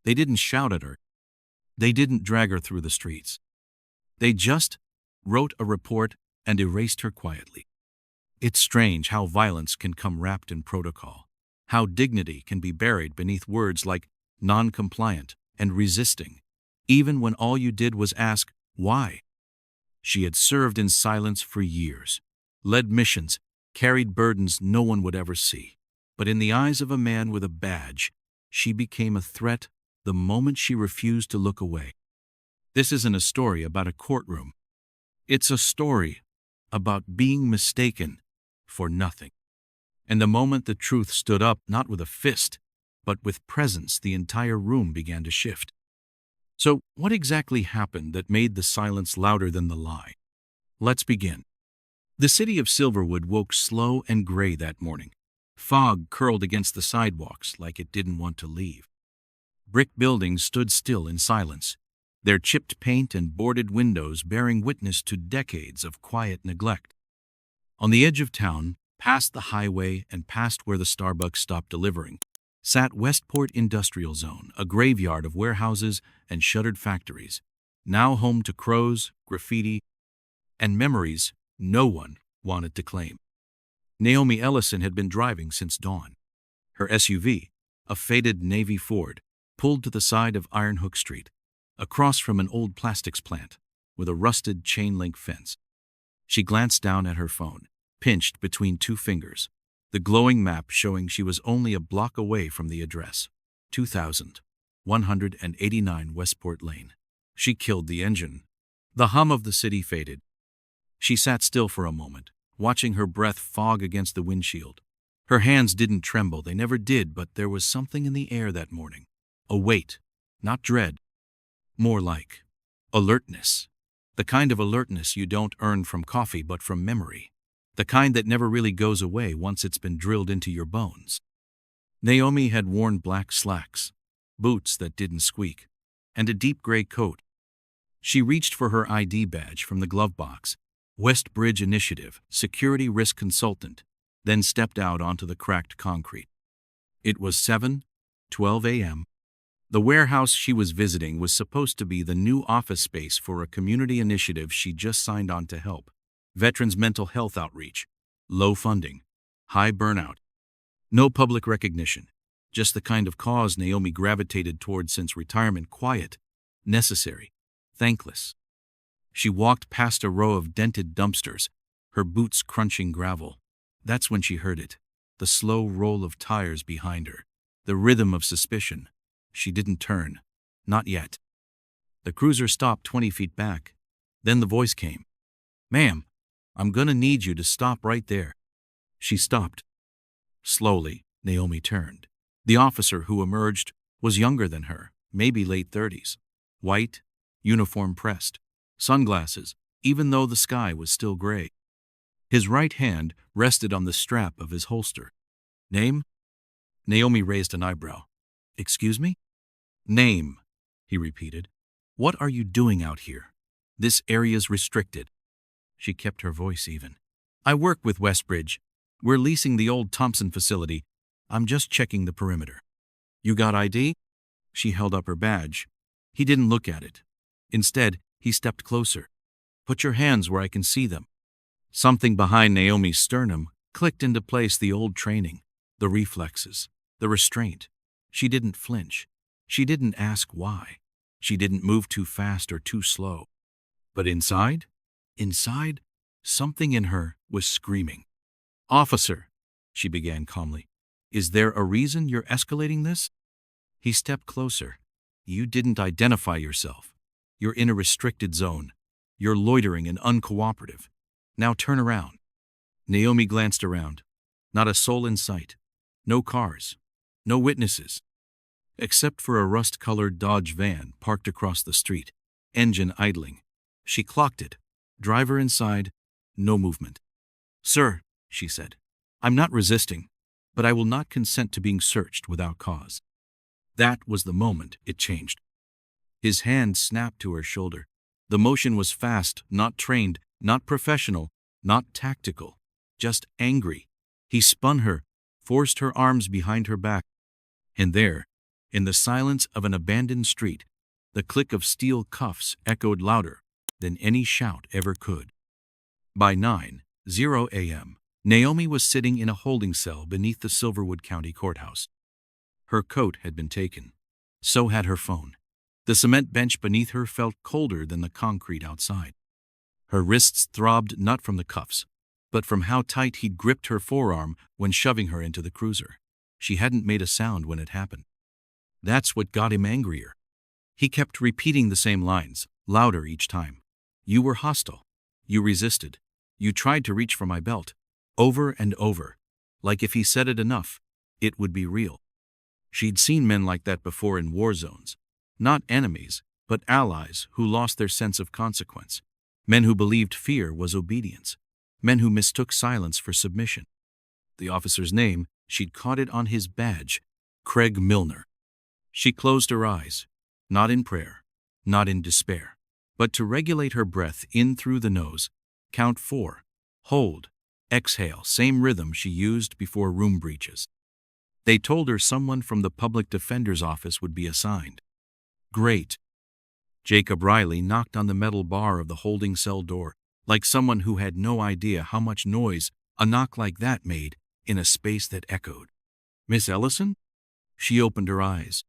They didn't shout at her. They didn't drag her through the streets. They just wrote a report and erased her quietly. It's strange how violence can come wrapped in protocol, how dignity can be buried beneath words like non-compliant and resisting, even when all you did was ask, why? She had served in silence for years, led missions, carried burdens no one would ever see. But in the eyes of a man with a badge, she became a threat the moment she refused to look away. This isn't a story about a courtroom. It's a story about being mistaken for nothing. And the moment the truth stood up, not with a fist, but with presence, the entire room began to shift. So, what exactly happened that made the silence louder than the lie? Let's begin. The city of Silverwood woke slow and gray that morning. Fog curled against the sidewalks like it didn't want to leave. Brick buildings stood still in silence, their chipped paint and boarded windows bearing witness to decades of quiet neglect. On the edge of town, past the highway and past where the Starbucks stopped delivering, sat Westport Industrial Zone, a graveyard of warehouses and shuttered factories, now home to crows, graffiti, and memories no one wanted to claim. Naomi Ellison had been driving since dawn. Her SUV, a faded navy Ford, pulled to the side of Iron Hook Street, across from an old plastics plant with a rusted chain-link fence. She glanced down at her phone, pinched between two fingers, the glowing map showing she was only a block away from the address, 2189 Westport Lane. She killed the engine. The hum of the city faded. She sat still for a moment, watching her breath fog against the windshield. Her hands didn't tremble, they never did, but there was something in the air that morning. A weight, not dread, more like alertness. The kind of alertness you don't earn from coffee but from memory. The kind that never really goes away once it's been drilled into your bones. Naomi had worn black slacks, boots that didn't squeak, and a deep gray coat. She reached for her ID badge from the glove box, Westbridge Initiative, Security Risk Consultant, then stepped out onto the cracked concrete. It was 7:12 a.m. The warehouse she was visiting was supposed to be the new office space for a community initiative she just signed on to help. Veterans mental health outreach, low funding, high burnout. No public recognition, just the kind of cause Naomi gravitated toward since retirement, quiet, necessary, thankless. She walked past a row of dented dumpsters, her boots crunching gravel. That's when she heard it, the slow roll of tires behind her, the rhythm of suspicion. She didn't turn, not yet. The cruiser stopped 20 feet back. Then the voice came. "Ma'am, I'm gonna need you to stop right there." She stopped. Slowly, Naomi turned. The officer who emerged was younger than her, maybe late 30s. White, uniform pressed, sunglasses, even though the sky was still gray. His right hand rested on the strap of his holster. "Name?" Naomi raised an eyebrow. "Excuse me?" "Name," he repeated. "What are you doing out here? This area's restricted." She kept her voice even. "I work with Westbridge. We're leasing the old Thompson facility. I'm just checking the perimeter." "You got ID?" She held up her badge. He didn't look at it. Instead, he stepped closer. "Put your hands where I can see them." Something behind Naomi's sternum clicked into place, the old training, the reflexes, the restraint. She didn't flinch. She didn't ask why. She didn't move too fast or too slow. But inside, something in her was screaming. "Officer," she began calmly, "is there a reason you're escalating this?" He stepped closer. "You didn't identify yourself. You're in a restricted zone. You're loitering and uncooperative. Now turn around." Naomi glanced around. Not a soul in sight. No cars. No witnesses. Except for a rust-colored Dodge van parked across the street, engine idling. She clocked it. Driver inside, no movement. "Sir," she said, "I'm not resisting, but I will not consent to being searched without cause." That was the moment it changed. His hand snapped to her shoulder. The motion was fast, not trained, not professional, not tactical, just angry. He spun her, forced her arms behind her back, and there, In the silence of an abandoned street, the click of steel cuffs echoed louder than any shout ever could. By 9:00 a.m., Naomi was sitting in a holding cell beneath the Silverwood County Courthouse. Her coat had been taken. So had her phone. The cement bench beneath her felt colder than the concrete outside. Her wrists throbbed not from the cuffs, but from how tight he'd gripped her forearm when shoving her into the cruiser. She hadn't made a sound when it happened. That's what got him angrier. He kept repeating the same lines, louder each time. You were hostile. You resisted. You tried to reach for my belt. Over and over. Like if he said it enough, it would be real. She'd seen men like that before in war zones. Not enemies, but allies who lost their sense of consequence. Men who believed fear was obedience. Men who mistook silence for submission. The officer's name, she'd caught it on his badge, Craig Milner. She closed her eyes, not in prayer, not in despair, but to regulate her breath in through the nose. Count 4. Hold. Exhale, same rhythm she used before room breaches. They told her someone from the public defender's office would be assigned. Great. Jacob Riley knocked on the metal bar of the holding cell door, like someone who had no idea how much noise a knock like that made in a space that echoed. Miss Ellison? She opened her eyes.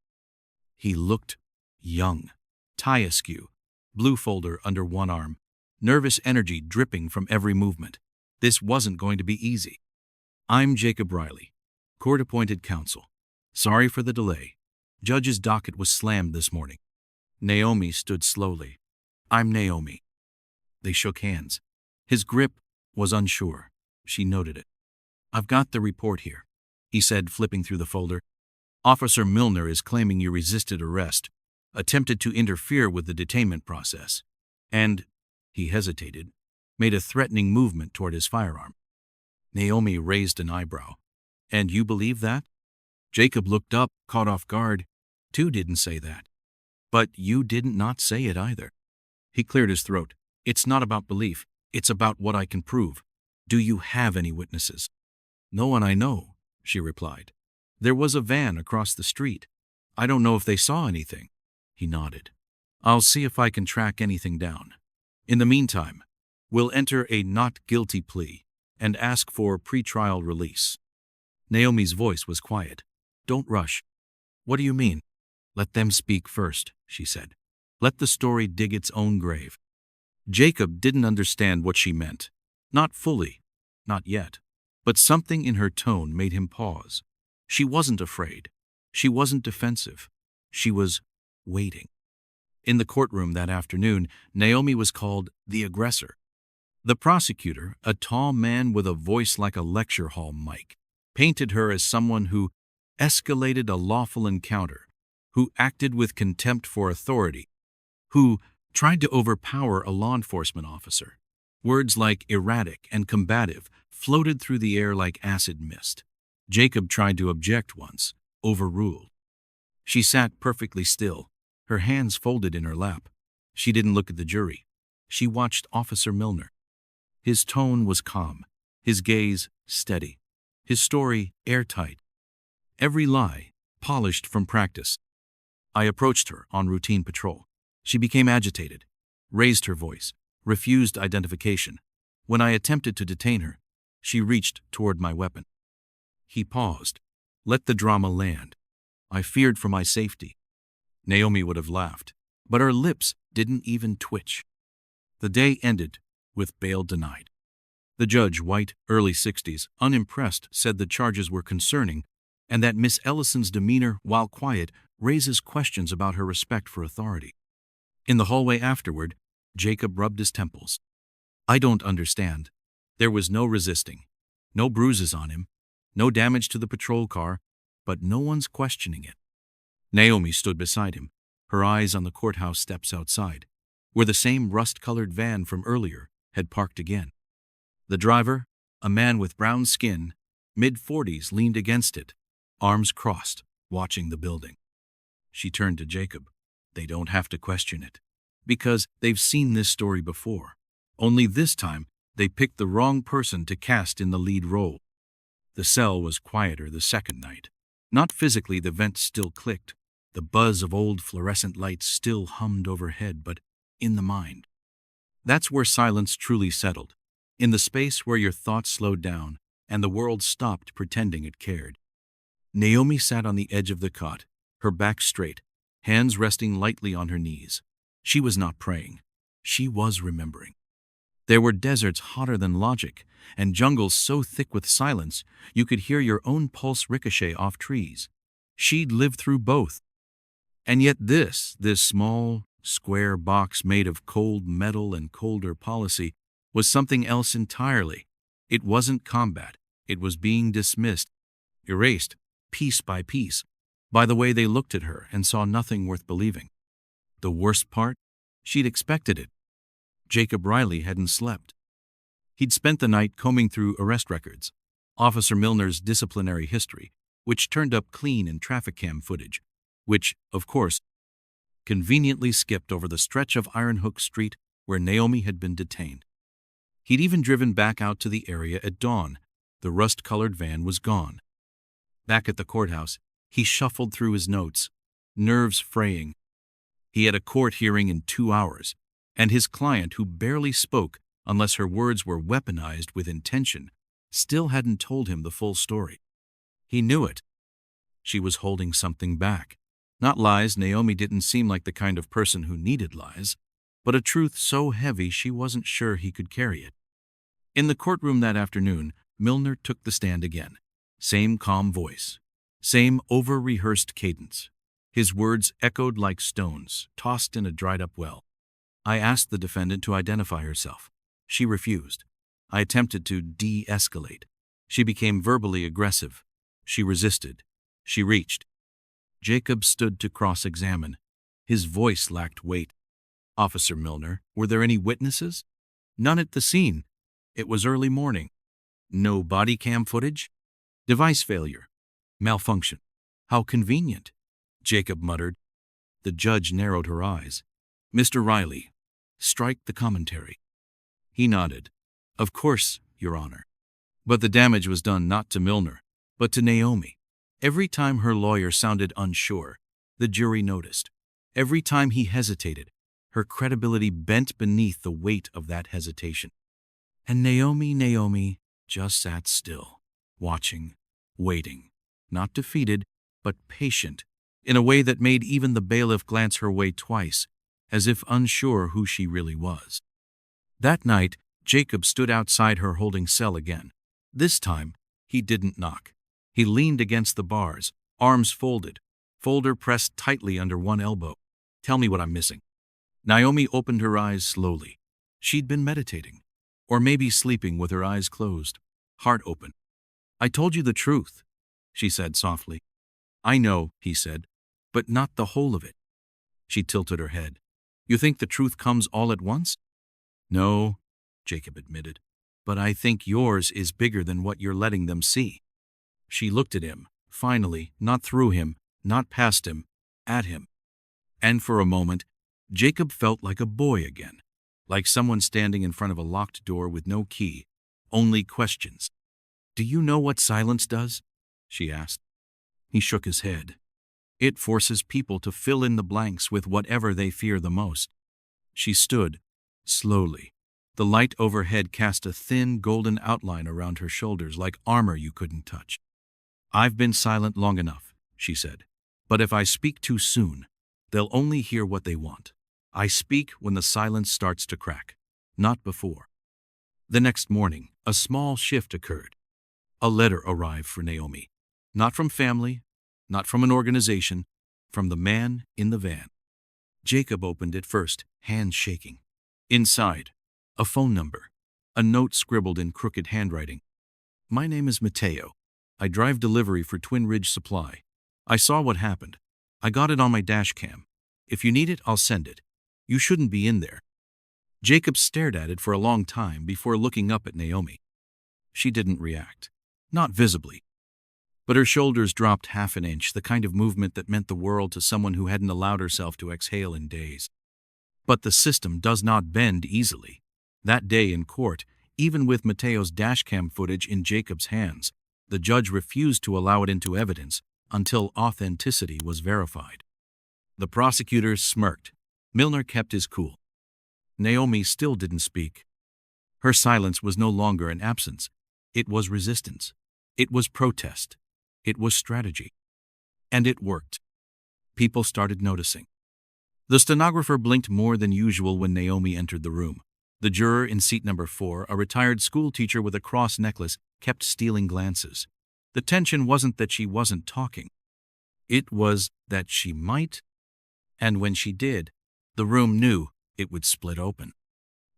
He looked young, tie askew, blue folder under one arm, nervous energy dripping from every movement. This wasn't going to be easy. I'm Jacob Riley, court-appointed counsel. Sorry for the delay. Judge's docket was slammed this morning. Naomi stood slowly. I'm Naomi. They shook hands. His grip was unsure. She noted it. I've got the report here, he said, flipping through the folder. Officer Milner is claiming you resisted arrest, attempted to interfere with the detainment process, and, he hesitated, made a threatening movement toward his firearm. Naomi raised an eyebrow. And you believe that? Jacob looked up, caught off guard. Tu didn't say that. But you didn't not say it either. He cleared his throat. It's not about belief. It's about what I can prove. Do you have any witnesses? No one I know, she replied. There was a van across the street. I don't know if they saw anything. He nodded. I'll see if I can track anything down. In the meantime, we'll enter a not guilty plea and ask for pretrial release. Naomi's voice was quiet. Don't rush. What do you mean? Let them speak first, she said. Let the story dig its own grave. Jacob didn't understand what she meant. Not fully. Not yet. But something in her tone made him pause. She wasn't afraid. She wasn't defensive. She was waiting. In the courtroom that afternoon, Naomi was called the aggressor. The prosecutor, a tall man with a voice like a lecture hall mic, painted her as someone who escalated a lawful encounter, who acted with contempt for authority, who tried to overpower a law enforcement officer. Words like erratic and combative floated through the air like acid mist. Jacob tried to object once, overruled. She sat perfectly still, her hands folded in her lap. She didn't look at the jury. She watched Officer Milner. His tone was calm, his gaze steady, his story airtight. Every lie polished from practice. I approached her on routine patrol. She became agitated, raised her voice, refused identification. When I attempted to detain her, she reached toward my weapon. He paused. Let the drama land. I feared for my safety. Naomi would have laughed, but her lips didn't even twitch. The day ended with bail denied. The judge, white, early 60s, unimpressed, said the charges were concerning and that Miss Ellison's demeanor, while quiet, raises questions about her respect for authority. In the hallway afterward, Jacob rubbed his temples. I don't understand. There was no resisting, no bruises on him, no damage to the patrol car, but no one's questioning it. Naomi stood beside him, her eyes on the courthouse steps outside, where the same rust-colored van from earlier had parked again. The driver, a man with brown skin, mid-40s, leaned against it, arms crossed, watching the building. She turned to Jacob. They don't have to question it, because they've seen this story before. Only this time, they picked the wrong person to cast in the lead role. The cell was quieter the second night. Not physically, the vent still clicked, The buzz of old fluorescent lights still hummed overhead, but in the mind. That's where silence truly settled, in the space where your thoughts slowed down and the world stopped pretending it cared. Naomi sat on the edge of the cot, her back straight, hands resting lightly on her knees. She was not praying. She was remembering. There were deserts hotter than logic, and jungles so thick with silence you could hear your own pulse ricochet off trees. She'd lived through both. And yet this small, square box made of cold metal and colder policy, was something else entirely. It wasn't combat. It was being dismissed, erased, piece by piece, by the way they looked at her and saw nothing worth believing. The worst part? She'd expected it. Jacob Riley hadn't slept. He'd spent the night combing through arrest records, Officer Milner's disciplinary history, which turned up clean in traffic cam footage, which, of course, conveniently skipped over the stretch of Iron Hook Street where Naomi had been detained. He'd even driven back out to the area at dawn. The rust-colored van was gone. Back at the courthouse, he shuffled through his notes, nerves fraying. He had a court hearing in 2 hours, and his client, who barely spoke unless her words were weaponized with intention, still hadn't told him the full story. He knew it. She was holding something back. Not lies. Naomi didn't seem like the kind of person who needed lies, but a truth so heavy she wasn't sure he could carry it. In the courtroom that afternoon, Milner took the stand again. Same calm voice, same over-rehearsed cadence. His words echoed like stones, tossed in a dried-up well. I asked the defendant to identify herself. She refused. I attempted to de-escalate. She became verbally aggressive. She resisted. She reached. Jacob stood to cross-examine. His voice lacked weight. Officer Milner, were there any witnesses? None at the scene. It was early morning. No body cam footage? Device failure. Malfunction. How convenient. Jacob muttered. The judge narrowed her eyes. Mr. Riley, strike the commentary. He nodded. Of course, Your Honor. But the damage was done not to Milner, but to Naomi. Every time her lawyer sounded unsure, the jury noticed. Every time he hesitated, her credibility bent beneath the weight of that hesitation. And Naomi just sat still, watching, waiting, not defeated, but patient, in a way that made even the bailiff glance her way twice, as if unsure who she really was. That night, Jacob stood outside her holding cell again. This time, he didn't knock. He leaned against the bars, arms folded, folder pressed tightly under one elbow. Tell me what I'm missing. Naomi opened her eyes slowly. She'd been meditating, or maybe sleeping with her eyes closed, heart open. I told you the truth, she said softly. I know, he said, but not the whole of it. She tilted her head. You think the truth comes all at once? No, Jacob admitted, but I think yours is bigger than what you're letting them see. She looked at him, finally, not through him, not past him, at him. And for a moment, Jacob felt like a boy again, like someone standing in front of a locked door with no key, only questions. Do you know what silence does? She asked. He shook his head. It forces people to fill in the blanks with whatever they fear the most. She stood, slowly. The light overhead cast a thin, golden outline around her shoulders like armor you couldn't touch. I've been silent long enough, she said. But if I speak too soon, they'll only hear what they want. I speak when the silence starts to crack, not before. The next morning, a small shift occurred. A letter arrived for Naomi. Not from family, not from an organization, from the man in the van. Jacob opened it first, hands shaking. Inside, a phone number, a note scribbled in crooked handwriting. My name is Mateo. I drive delivery for Twin Ridge Supply. I saw what happened. I got it on my dash cam. If you need it, I'll send it. You shouldn't be in there. Jacob stared at it for a long time before looking up at Naomi. She didn't react. Not visibly. But her shoulders dropped half an inch, the kind of movement that meant the world to someone who hadn't allowed herself to exhale in days. But the system does not bend easily. That day in court, even with Mateo's dashcam footage in Jacob's hands, the judge refused to allow it into evidence until authenticity was verified. The prosecutor smirked. Milner kept his cool. Naomi still didn't speak. Her silence was no longer an absence. It was resistance. It was protest. It was strategy. And it worked. People started noticing. The stenographer blinked more than usual when Naomi entered the room. The juror in seat number 4, a retired schoolteacher with a cross necklace, kept stealing glances. The tension wasn't that she wasn't talking. It was that she might. And when she did, the room knew it would split open.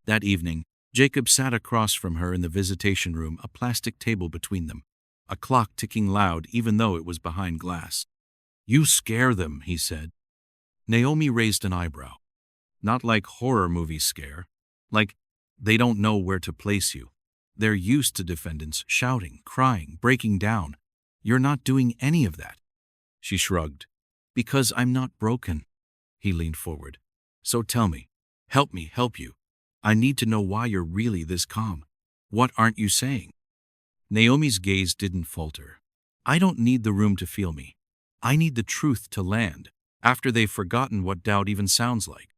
That evening, Jacob sat across from her in the visitation room, a plastic table between them, a clock ticking loud even though it was behind glass. "You scare them," he said. Naomi raised an eyebrow. "Not like horror movie scare. Like they don't know where to place you. They're used to defendants shouting, crying, breaking down. You're not doing any of that." She shrugged. "Because I'm not broken." He leaned forward. "So tell me. Help me help you. I need to know why you're really this calm. What aren't you saying?" Naomi's gaze didn't falter. "I don't need the room to feel me. I need the truth to land, after they've forgotten what doubt even sounds like."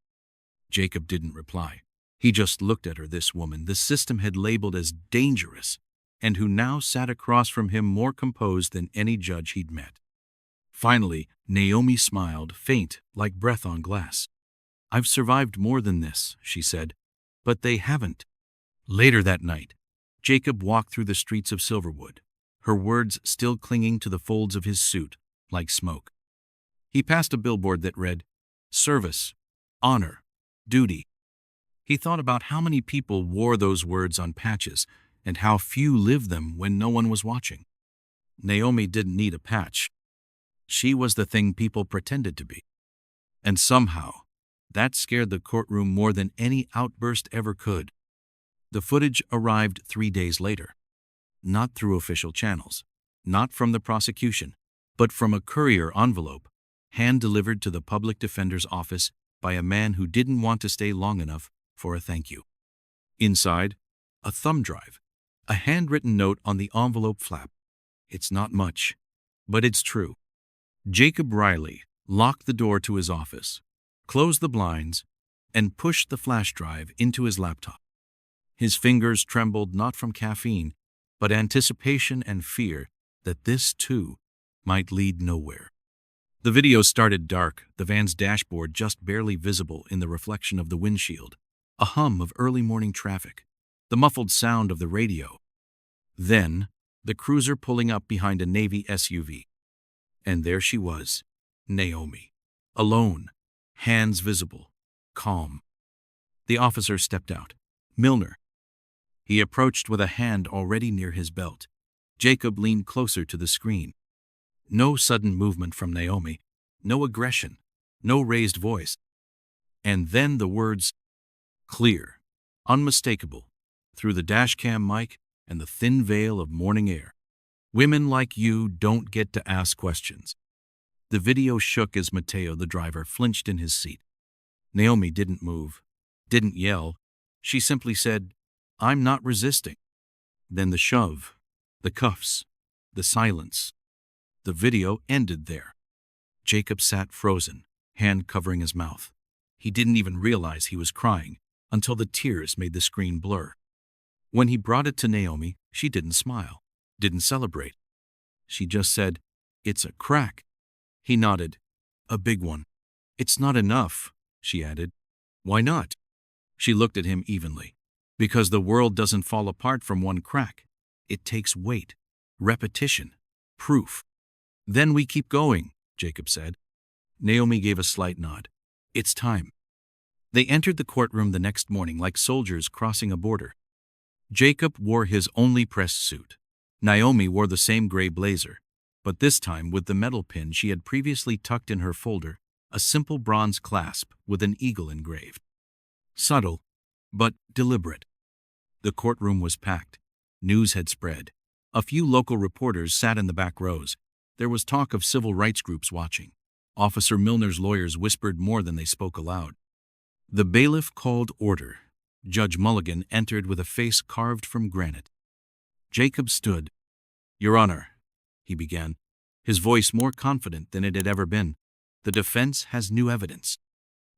Jacob didn't reply. He just looked at her, this woman the system had labeled as dangerous, and who now sat across from him more composed than any judge he'd met. Finally, Naomi smiled, faint, like breath on glass. "I've survived more than this," she said, "but they haven't." Later that night, Jacob walked through the streets of Silverwood, her words still clinging to the folds of his suit, like smoke. He passed a billboard that read, "Service, honor, duty." He thought about how many people wore those words on patches and how few lived them when no one was watching. Naomi didn't need a patch. She was the thing people pretended to be. And somehow, that scared the courtroom more than any outburst ever could. The footage arrived 3 days later. Not through official channels, not from the prosecution, but from a courier envelope, hand-delivered to the public defender's office by a man who didn't want to stay long enough for a thank you. Inside, a thumb drive, a handwritten note on the envelope flap. "It's not much, but it's true." Jacob Riley locked the door to his office, closed the blinds, and pushed the flash drive into his laptop. His fingers trembled not from caffeine, but anticipation and fear that this, too, might lead nowhere. The video started dark, the van's dashboard just barely visible in the reflection of the windshield, a hum of early morning traffic, the muffled sound of the radio. Then, the cruiser pulling up behind a Navy SUV. And there she was, Naomi, alone, hands visible, calm. The officer stepped out. "Milner." He approached with a hand already near his belt. Jacob leaned closer to the screen. No sudden movement from Naomi, no aggression, no raised voice. And then the words, clear, unmistakable, through the dashcam mic and the thin veil of morning air. "Women like you don't get to ask questions." The video shook as Mateo, the driver, flinched in his seat. Naomi didn't move, didn't yell. She simply said, "I'm not resisting." Then the shove, the cuffs, the silence. The video ended there. Jacob sat frozen, hand covering his mouth. He didn't even realize he was crying until the tears made the screen blur. When he brought it to Naomi, she didn't smile, didn't celebrate. She just said, "It's a crack." He nodded. "A big one." "It's not enough," she added. "Why not?" She looked at him evenly. "Because the world doesn't fall apart from one crack. It takes weight, repetition, proof." "Then we keep going," Jacob said. Naomi gave a slight nod. "It's time." They entered the courtroom the next morning like soldiers crossing a border. Jacob wore his only press suit. Naomi wore the same gray blazer, but this time with the metal pin she had previously tucked in her folder, a simple bronze clasp with an eagle engraved. Subtle, but deliberate. The courtroom was packed. News had spread. A few local reporters sat in the back rows. There was talk of civil rights groups watching. Officer Milner's lawyers whispered more than they spoke aloud. The bailiff called order. Judge Mulligan entered with a face carved from granite. Jacob stood. "Your Honor," he began, his voice more confident than it had ever been. The defense has new evidence.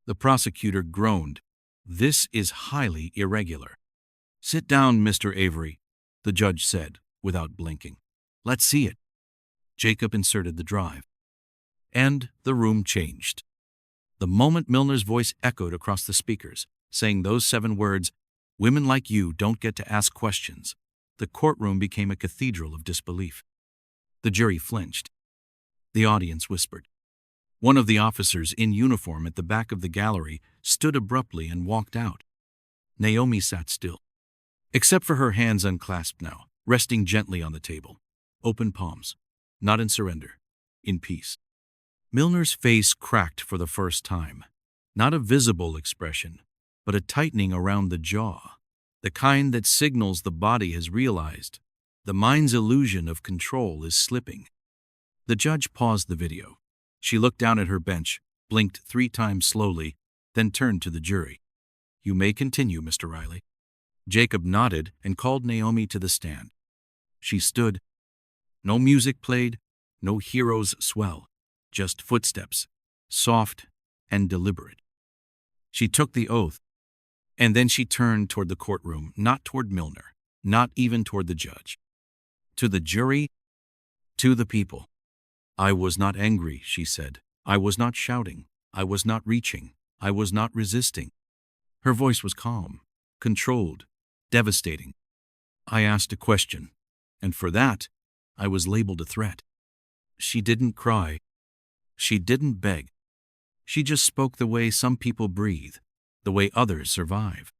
The prosecutor groaned. This is highly irregular. Sit down, Mr. Avery, the judge said, without blinking. Let's see it. Jacob inserted the drive. And the room changed. The moment Milner's voice echoed across the speakers, saying those 7 words, "Women like you don't get to ask questions," the courtroom became a cathedral of disbelief. The jury flinched. The audience whispered. One of the officers in uniform at the back of the gallery stood abruptly and walked out. Naomi sat still, except for her hands unclasped now, resting gently on the table. Open palms, not in surrender, in peace. Milner's face cracked for the first time. Not a visible expression, but a tightening around the jaw, the kind that signals the body has realized the mind's illusion of control is slipping. The judge paused the video. She looked down at her bench, blinked 3 times slowly, then turned to the jury. You may continue, Mr. Riley. Jacob nodded and called Naomi to the stand. She stood. No music played, no hero's swell, just footsteps, soft and deliberate. She took the oath, and then she turned toward the courtroom, not toward Milner, not even toward the judge. To the jury, to the people. I was not angry, she said. I was not shouting. I was not reaching. I was not resisting. Her voice was calm, controlled, devastating. I asked a question, and for that, I was labeled a threat. She didn't cry. She didn't beg. She just spoke the way some people breathe, the way others survive.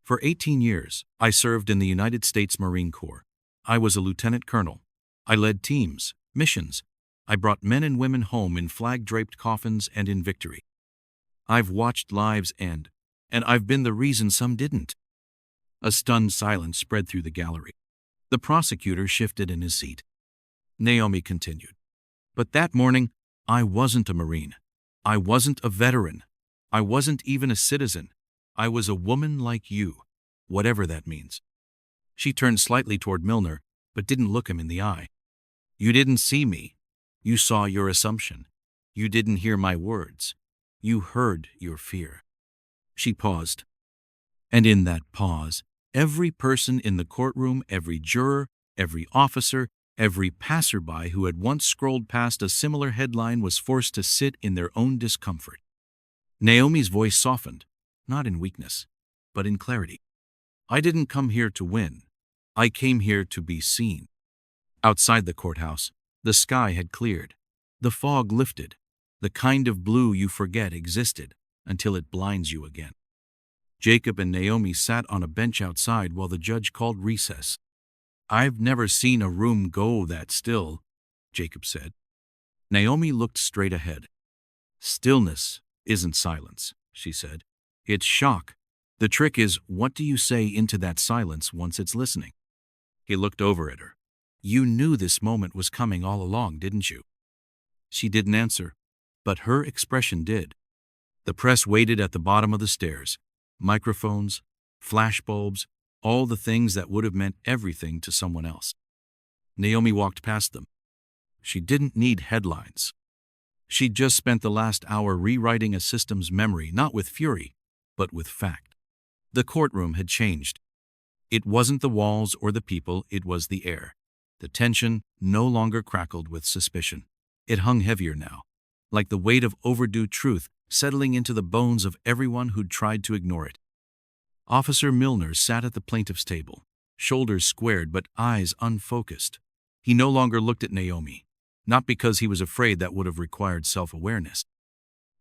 For 18 years, I served in the United States Marine Corps. I was a lieutenant colonel. I led teams, missions. I brought men and women home in flag-draped coffins and in victory. I've watched lives end, and I've been the reason some didn't. A stunned silence spread through the gallery. The prosecutor shifted in his seat. Naomi continued. But that morning, I wasn't a Marine. I wasn't a veteran. I wasn't even a citizen. I was a woman like you, whatever that means. She turned slightly toward Milner, but didn't look him in the eye. You didn't see me. You saw your assumption. You didn't hear my words. You heard your fear. She paused. And in that pause, every person in the courtroom, every juror, every officer, every passerby who had once scrolled past a similar headline was forced to sit in their own discomfort. Naomi's voice softened, not in weakness, but in clarity. I didn't come here to win. I came here to be seen. Outside the courthouse, the sky had cleared. The fog lifted, the kind of blue you forget existed until it blinds you again. Jacob and Naomi sat on a bench outside while the judge called recess. I've never seen a room go that still, Jacob said. Naomi looked straight ahead. Stillness isn't silence, she said. It's shock. The trick is, what do you say into that silence once it's listening? He looked over at her. You knew this moment was coming all along, didn't you? She didn't answer, but her expression did. The press waited at the bottom of the stairs. Microphones, flashbulbs, all the things that would have meant everything to someone else. Naomi walked past them. She didn't need headlines. She'd just spent the last hour rewriting a system's memory, not with fury, but with fact. The courtroom had changed. It wasn't the walls or the people, it was the air. The tension no longer crackled with suspicion. It hung heavier now, like the weight of overdue truth settling into the bones of everyone who'd tried to ignore it. Officer Milner sat at the plaintiff's table, shoulders squared but eyes unfocused. He no longer looked at Naomi, not because he was afraid that would have required self-awareness.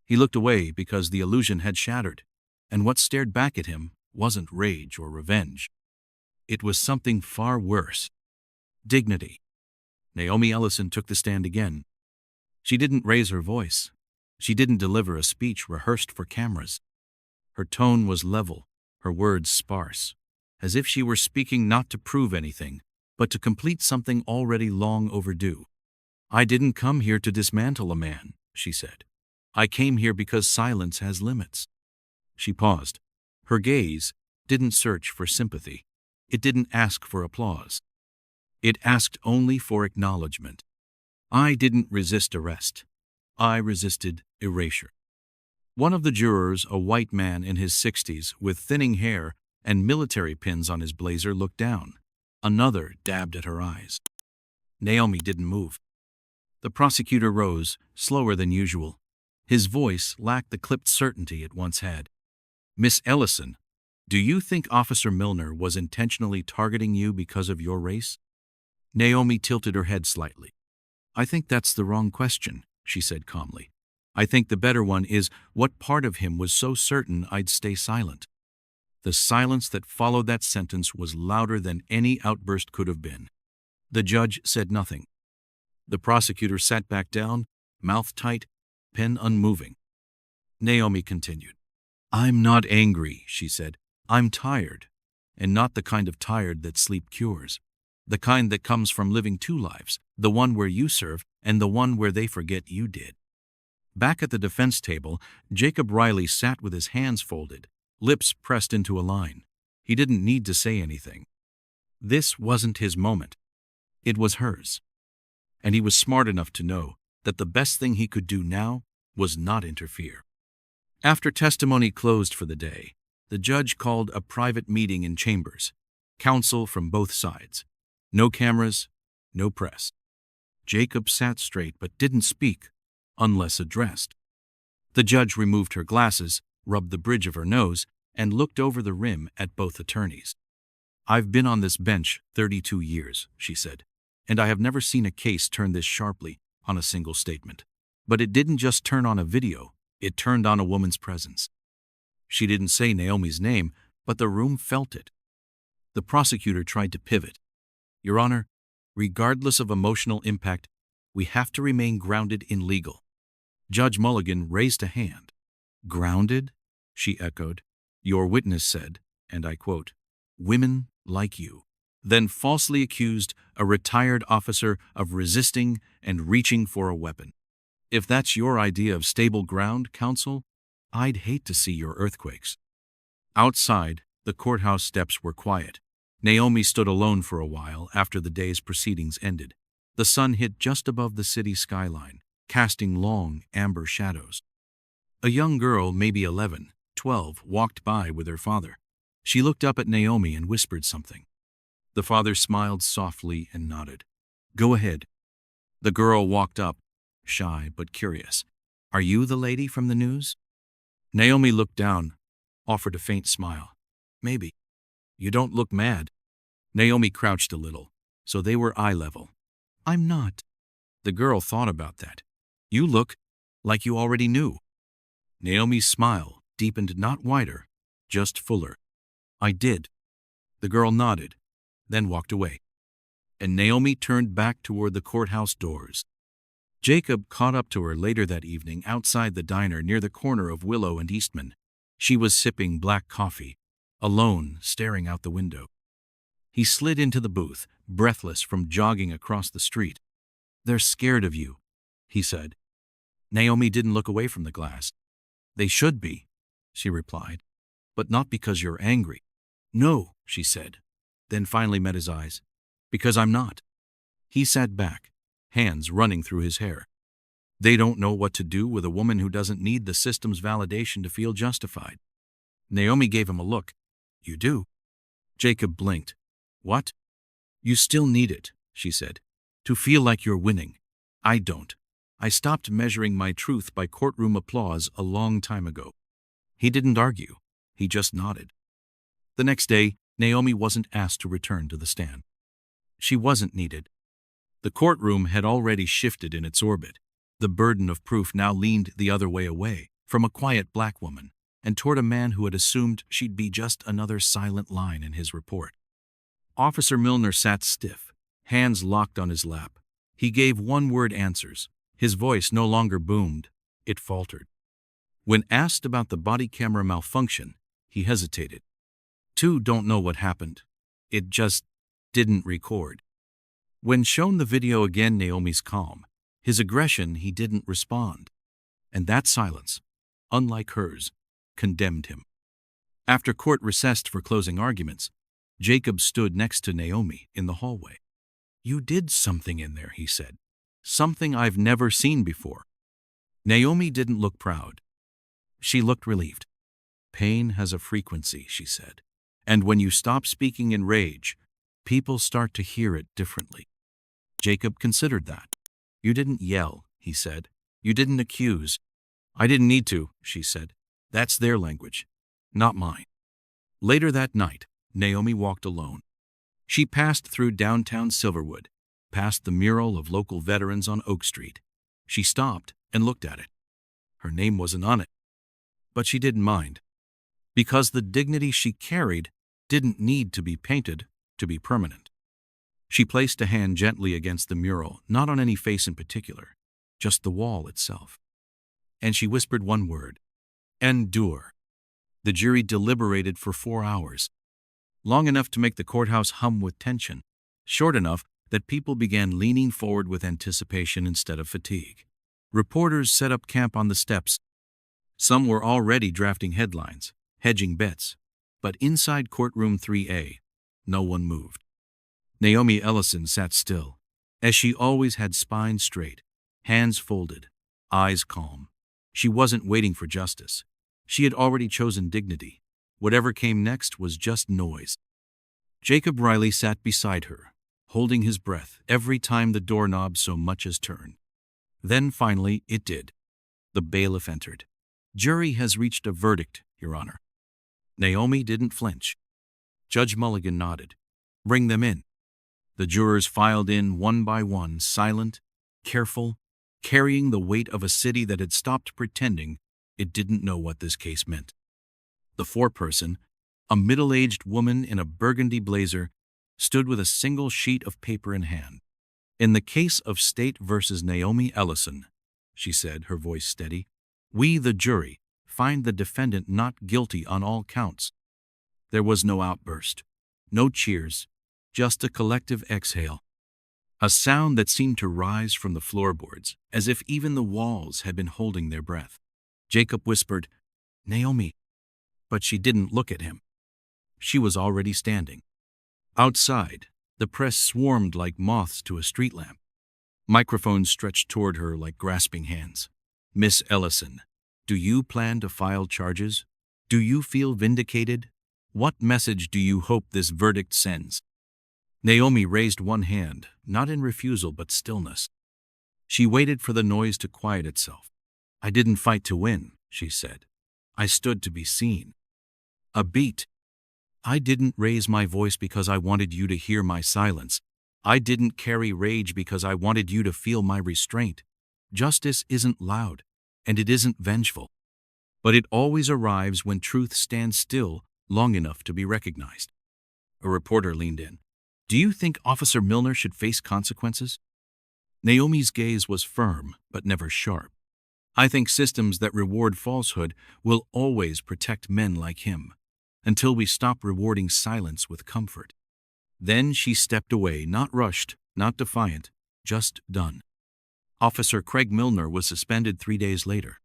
He looked away because the illusion had shattered, and what stared back at him wasn't rage or revenge. It was something far worse. Dignity. Naomi Ellison took the stand again. She didn't raise her voice. She didn't deliver a speech rehearsed for cameras. Her tone was level, her words sparse, as if she were speaking not to prove anything, but to complete something already long overdue. I didn't come here to dismantle a man, she said. I came here because silence has limits. She paused. Her gaze didn't search for sympathy. It didn't ask for applause. It asked only for acknowledgement. I didn't resist arrest. I resisted erasure. One of the jurors, a white man in his 60s with thinning hair and military pins on his blazer, looked down. Another dabbed at her eyes. Naomi didn't move. The prosecutor rose, slower than usual. His voice lacked the clipped certainty it once had. Miss Ellison, do you think Officer Milner was intentionally targeting you because of your race? Naomi tilted her head slightly. I think that's the wrong question, she said calmly. I think the better one is, what part of him was so certain I'd stay silent? The silence that followed that sentence was louder than any outburst could have been. The judge said nothing. The prosecutor sat back down, mouth tight, pen unmoving. Naomi continued. I'm not angry, she said. I'm tired, and not the kind of tired that sleep cures. The kind that comes from living two lives, the one where you serve and the one where they forget you did. Back at the defense table, Jacob Riley sat with his hands folded, lips pressed into a line. He didn't need to say anything. This wasn't his moment. It was hers. And he was smart enough to know that the best thing he could do now was not interfere. After testimony closed for the day, the judge called a private meeting in chambers. Counsel from both sides. No cameras, no press. Jacob sat straight but didn't speak, unless addressed. The judge removed her glasses, rubbed the bridge of her nose, and looked over the rim at both attorneys. I've been on this bench 32 years, she said, and I have never seen a case turn this sharply on a single statement. But it didn't just turn on a video, it turned on a woman's presence. She didn't say Naomi's name, but the room felt it. The prosecutor tried to pivot. Your Honor, regardless of emotional impact, we have to remain grounded in legal. Judge Mulligan raised a hand. Grounded? She echoed. Your witness said, and I quote, women like you, then falsely accused a retired officer of resisting and reaching for a weapon. If that's your idea of stable ground, counsel, I'd hate to see your earthquakes. Outside, the courthouse steps were quiet. Naomi stood alone for a while after the day's proceedings ended. The sun hit just above the city skyline, casting long, amber shadows. A young girl, maybe 11, 12, walked by with her father. She looked up at Naomi and whispered something. The father smiled softly and nodded. Go ahead. The girl walked up, shy but curious. Are you the lady from the news? Naomi looked down, offered a faint smile. Maybe. You don't look mad. Naomi crouched a little, so they were eye level. I'm not. The girl thought about that. You look like you already knew. Naomi's smile deepened not wider, just fuller. I did. The girl nodded, then walked away. And Naomi turned back toward the courthouse doors. Jacob caught up to her later that evening outside the diner near the corner of Willow and Eastman. She was sipping black coffee, alone, staring out the window. He slid into the booth, breathless from jogging across the street. They're scared of you, he said. Naomi didn't look away from the glass. They should be, she replied, but not because you're angry. No, she said, then finally met his eyes. Because I'm not. He sat back, hands running through his hair. They don't know what to do with a woman who doesn't need the system's validation to feel justified. Naomi gave him a look. You do? Jacob blinked. What? You still need it, she said, to feel like you're winning. I don't. I stopped measuring my truth by courtroom applause a long time ago. He didn't argue. He just nodded. The next day, Naomi wasn't asked to return to the stand. She wasn't needed. The courtroom had already shifted in its orbit. The burden of proof now leaned the other way away, from a quiet black woman, and toward a man who had assumed she'd be just another silent line in his report. Officer Milner sat stiff, hands locked on his lap. He gave one-word answers. His voice no longer boomed, it faltered. When asked about the body camera malfunction, he hesitated. Two don't know what happened. It just didn't record. When shown the video again, Naomi's calm. His aggression, he didn't respond. And that silence, unlike hers, condemned him. After court recessed for closing arguments, Jacob stood next to Naomi in the hallway. You did something in there, he said. Something I've never seen before. Naomi didn't look proud. She looked relieved. Pain has a frequency, she said. And when you stop speaking in rage, people start to hear it differently. Jacob considered that. You didn't yell, he said. You didn't accuse. I didn't need to, she said. That's their language, not mine. Later that night, Naomi walked alone. She passed through downtown Silverwood, past the mural of local veterans on Oak Street. She stopped and looked at it. Her name wasn't on it, but she didn't mind, because the dignity she carried didn't need to be painted to be permanent. She placed a hand gently against the mural, not on any face in particular, just the wall itself. And she whispered one word: endure. The jury deliberated for 4 hours, long enough to make the courthouse hum with tension, short enough that people began leaning forward with anticipation instead of fatigue. Reporters set up camp on the steps. Some were already drafting headlines, hedging bets, but inside courtroom 3A, no one moved. Naomi Ellison sat still, as she always had, spine straight, hands folded, eyes calm. She wasn't waiting for justice. She had already chosen dignity. Whatever came next was just noise. Jacob Riley sat beside her, holding his breath every time the doorknob so much as turned. Then finally it did. The bailiff entered. Jury has reached a verdict, Your Honor. Naomi didn't flinch. Judge Mulligan nodded. Bring them in. The jurors filed in one by one, silent, careful, carrying the weight of a city that had stopped pretending it didn't know what this case meant. The foreperson, a middle-aged woman in a burgundy blazer, stood with a single sheet of paper in hand. In the case of State versus Naomi Ellison, she said, her voice steady, we, the jury, find the defendant not guilty on all counts. There was no outburst, no cheers, just a collective exhale, a sound that seemed to rise from the floorboards, as if even the walls had been holding their breath. Jacob whispered, Naomi, but she didn't look at him. She was already standing. Outside, the press swarmed like moths to a street lamp. Microphones stretched toward her like grasping hands. Miss Ellison, do you plan to file charges? Do you feel vindicated? What message do you hope this verdict sends? Naomi raised one hand, not in refusal but stillness. She waited for the noise to quiet itself. I didn't fight to win, she said. I stood to be seen. A beat. I didn't raise my voice because I wanted you to hear my silence. I didn't carry rage because I wanted you to feel my restraint. Justice isn't loud, and it isn't vengeful. But it always arrives when truth stands still long enough to be recognized. A reporter leaned in. Do you think Officer Milner should face consequences? Naomi's gaze was firm, but never sharp. I think systems that reward falsehood will always protect men like him, until we stop rewarding silence with comfort. Then she stepped away, not rushed, not defiant, just done. Officer Craig Milner was suspended 3 days later.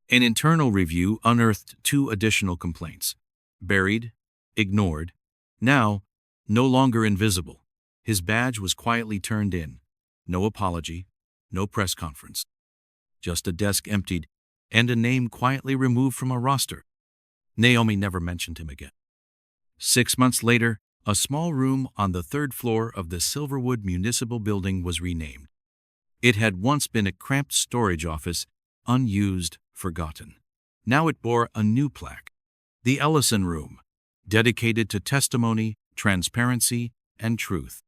An internal review unearthed 2 additional complaints. Buried, ignored, now no longer invisible. His badge was quietly turned in. No apology, no press conference. Just a desk emptied and a name quietly removed from a roster. Naomi never mentioned him again. 6 months later, a small room on the 3rd floor of the Silverwood Municipal Building was renamed. It had once been a cramped storage office, unused, forgotten. Now it bore a new plaque, the Ellison Room, dedicated to testimony, transparency, and truth.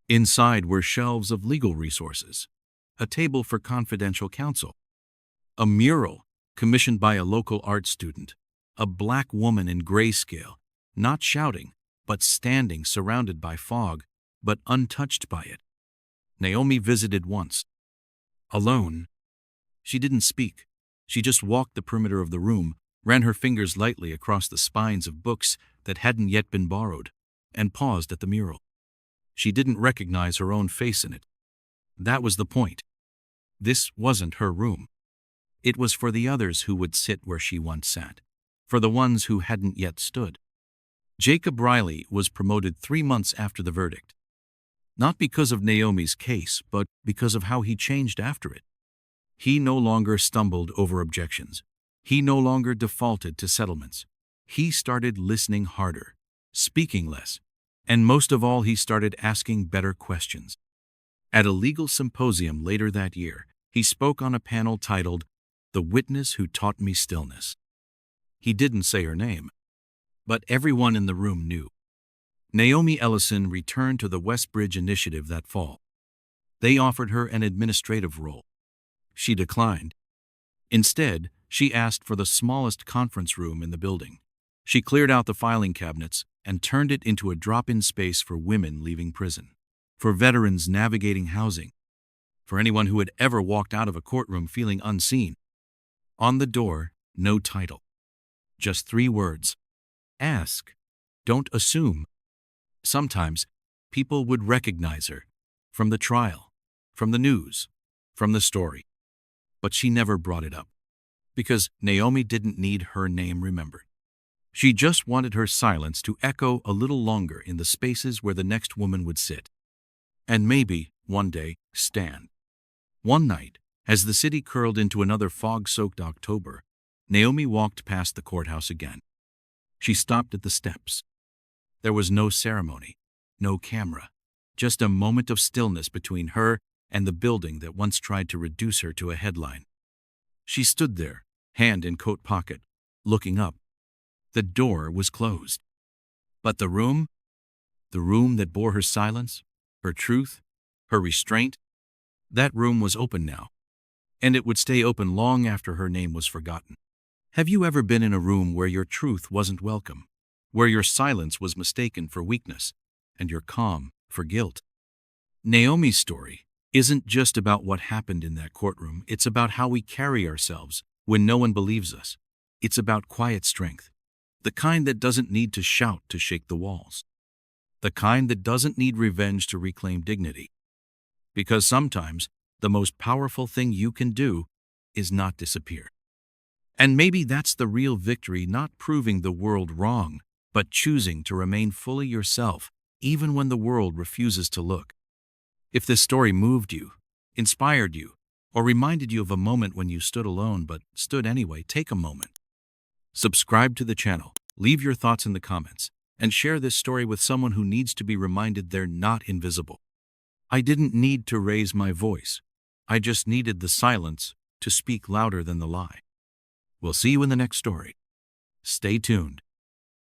Inside were shelves of legal resources, a table for confidential counsel, a mural commissioned by a local art student, a black woman in grayscale, not shouting, but standing surrounded by fog, but untouched by it. Naomi visited once. Alone. She didn't speak. She just walked the perimeter of the room, ran her fingers lightly across the spines of books that hadn't yet been borrowed, and paused at the mural. She didn't recognize her own face in it. That was the point. This wasn't her room. It was for the others who would sit where she once sat, for the ones who hadn't yet stood. Jacob Riley was promoted 3 months after the verdict. Not because of Naomi's case, but because of how he changed after it. He no longer stumbled over objections. He no longer defaulted to settlements. He started listening harder, speaking less, and most of all, he started asking better questions. At a legal symposium later that year, he spoke on a panel titled, "The Witness Who Taught Me Stillness." He didn't say her name, but everyone in the room knew. Naomi Ellison returned to the Westbridge Initiative that fall. They offered her an administrative role. She declined. Instead, she asked for the smallest conference room in the building. She cleared out the filing cabinets and turned it into a drop-in space for women leaving prison, for veterans navigating housing, for anyone who had ever walked out of a courtroom feeling unseen. On the door, no title. Just 3 words. Ask. Don't assume. Sometimes, people would recognize her from the trial, from the news, from the story. But she never brought it up, because Naomi didn't need her name remembered. She just wanted her silence to echo a little longer in the spaces where the next woman would sit. And maybe, one day, stand. One night, as the city curled into another fog-soaked October, Naomi walked past the courthouse again. She stopped at the steps. There was no ceremony, no camera, just a moment of stillness between her and the building that once tried to reduce her to a headline. She stood there, hand in coat pocket, looking up. The door was closed. But the room that bore her silence, her truth, her restraint, that room was open now, and it would stay open long after her name was forgotten. Have you ever been in a room where your truth wasn't welcome, where your silence was mistaken for weakness, and your calm for guilt? Naomi's story isn't just about what happened in that courtroom. It's about how we carry ourselves when no one believes us. It's about quiet strength, the kind that doesn't need to shout to shake the walls, the kind that doesn't need revenge to reclaim dignity. Because sometimes the most powerful thing you can do is not disappear. And maybe that's the real victory, not proving the world wrong, but choosing to remain fully yourself, even when the world refuses to look. If this story moved you, inspired you, or reminded you of a moment when you stood alone but stood anyway, take a moment. Subscribe to the channel, leave your thoughts in the comments, and share this story with someone who needs to be reminded they're not invisible. I didn't need to raise my voice. I just needed the silence to speak louder than the lie. We'll see you in the next story. Stay tuned.